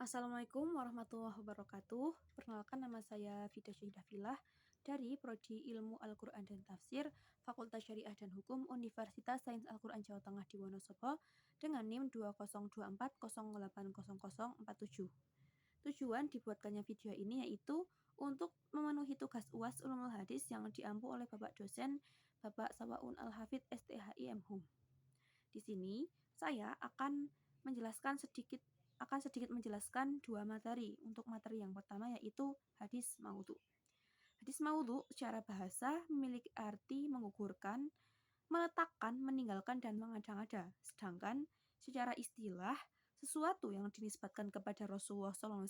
Assalamualaikum warahmatullahi wabarakatuh. Perkenalkan, nama saya Fida Syahidah dari Prodi Ilmu Al-Quran dan Tafsir Fakultas Syariah dan Hukum Universitas Sains Al-Quran Jawa Tengah di Wonosobo dengan NIM 2024080047. Tujuan dibuatkannya video ini yaitu untuk memenuhi tugas UAS Ulumul Hadis yang diampu oleh Bapak dosen Bapak Sawaun Al-Hafidh STHI MHum. Di sini saya akan sedikit menjelaskan dua materi. Untuk materi yang pertama yaitu hadis maudhu. Hadis maudhu secara bahasa memiliki arti menggugurkan, meletakkan, meninggalkan, dan mengada-ngada. Sedangkan secara istilah, sesuatu yang dinisbatkan kepada Rasulullah SAW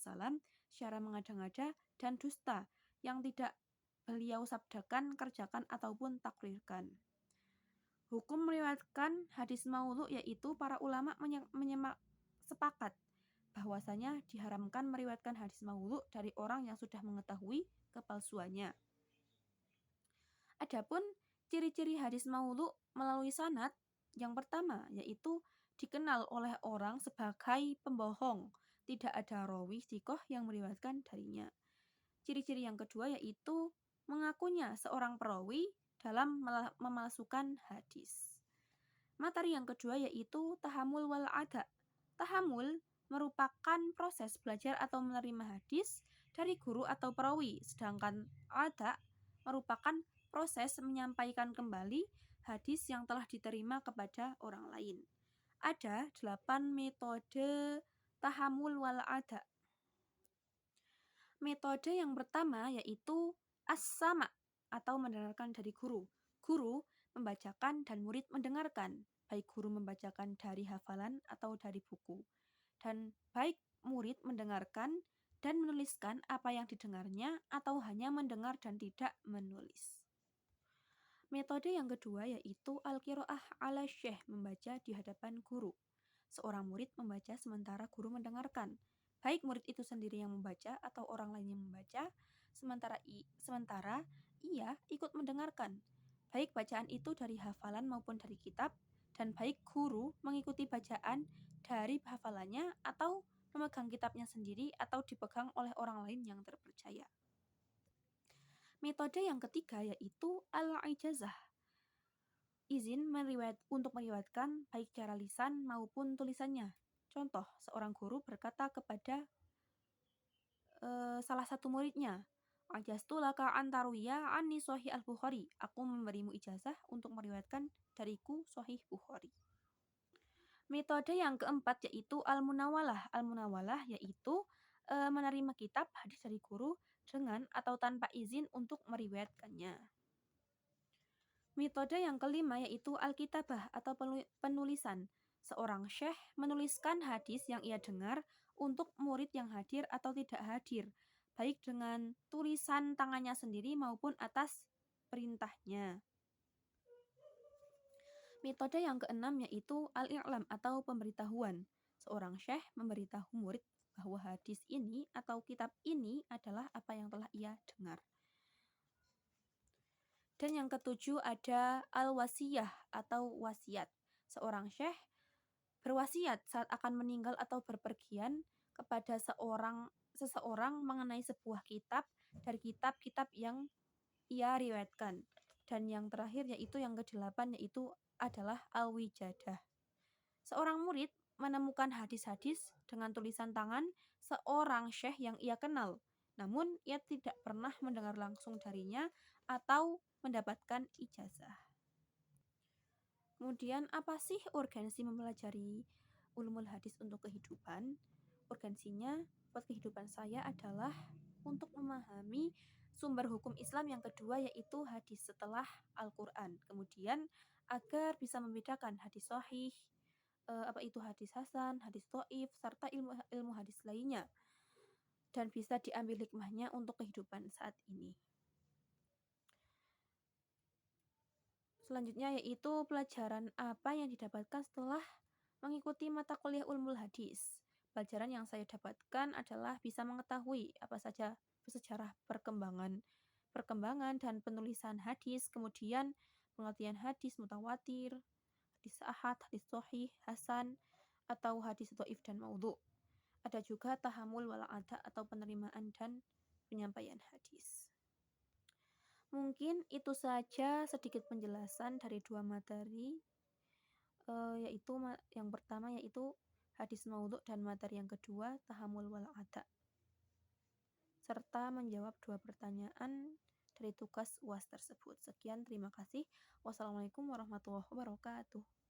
secara mengada-ngada dan dusta yang tidak beliau sabdakan, kerjakan, ataupun takrirkan. Hukum meriwayatkan hadis maudhu yaitu para ulama sepakat bahwasanya diharamkan meriwayatkan hadis maudhu dari orang yang sudah mengetahui kepalsuannya. Adapun ciri-ciri hadis maudhu melalui sanad, yang pertama yaitu dikenal oleh orang sebagai pembohong, tidak ada rawi thiqah yang meriwayatkan darinya. Ciri-ciri yang kedua yaitu mengakunya seorang perawi dalam memalsukan hadis. Materi yang kedua yaitu tahamul wal ada. Tahamul merupakan proses belajar atau menerima hadis dari guru atau perawi, sedangkan ada merupakan proses menyampaikan kembali hadis yang telah diterima kepada orang lain. Ada 8 metode tahamul wal ada. Metode yang pertama yaitu as-sama atau mendengarkan dari guru. Guru membacakan dan murid mendengarkan, baik guru membacakan dari hafalan atau dari buku. Dan baik murid mendengarkan dan menuliskan apa yang didengarnya atau hanya mendengar dan tidak menulis. Metode yang kedua yaitu al-qiraah ala syekh, membaca di hadapan guru. Seorang murid membaca sementara guru mendengarkan. Baik murid itu sendiri yang membaca atau orang lain yang membaca, sementara ia ikut mendengarkan. Baik bacaan itu dari hafalan maupun dari kitab, dan baik guru mengikuti bacaan dari hafalannya atau memegang kitabnya sendiri atau dipegang oleh orang lain yang terpercaya. Metode yang ketiga yaitu al-ijazah. Izin untuk meriwayatkan baik secara lisan maupun tulisannya. Contoh, seorang guru berkata kepada salah satu muridnya, "Ajastu laka antarwiya anni sahih al-Bukhari." Aku memberimu ijazah untuk meriwayatkan dariku sahih Bukhari. Metode yang keempat yaitu al-munawalah. Al-munawalah yaitu menerima kitab hadis dari guru dengan atau tanpa izin untuk meriwayatkannya. Metode yang kelima yaitu al-kitabah atau penulisan. Seorang syekh menuliskan hadis yang ia dengar untuk murid yang hadir atau tidak hadir, baik dengan tulisan tangannya sendiri maupun atas perintahnya. Metode yang keenam yaitu al-i'lam atau pemberitahuan. Seorang syekh memberitahu murid bahwa hadis ini atau kitab ini adalah apa yang telah ia dengar. Dan yang ketujuh ada al-wasiyah atau wasiat. Seorang syekh berwasiat saat akan meninggal atau berpergian kepada seseorang mengenai sebuah kitab dari kitab-kitab yang ia riwayatkan. Dan yang terakhir yaitu yang kedelapan yaitu adalah al-wijadah. Seorang murid menemukan hadis-hadis dengan tulisan tangan seorang syekh yang ia kenal, namun ia tidak pernah mendengar langsung darinya atau mendapatkan ijazah. Kemudian, apa sih urgensi mempelajari ulumul hadis untuk kehidupan? Urgensinya buat kehidupan saya adalah untuk memahami sumber hukum Islam yang kedua yaitu hadis setelah Al-Quran. Kemudian agar bisa membedakan hadis sahih, apa itu hadis hasan, hadis dhaif, serta ilmu hadis lainnya. Dan bisa diambil hikmahnya untuk kehidupan saat ini. Selanjutnya yaitu pelajaran apa yang didapatkan setelah mengikuti mata kuliah ulumul hadis. Pelajaran yang saya dapatkan adalah bisa mengetahui apa saja sejarah perkembangan dan penulisan hadis, kemudian pengertian hadis mutawatir, hadis ahad, hadis sahih, hasan, atau hadis dhaif dan maudhu. Ada juga tahamul wal ada atau penerimaan dan penyampaian hadis. Mungkin itu saja sedikit penjelasan dari dua materi, yaitu yang pertama yaitu hadis maudhu dan materi yang kedua tahamul wal ada, serta menjawab dua pertanyaan dari tugas UAS tersebut. Sekian, terima kasih. Wassalamualaikum warahmatullahi wabarakatuh.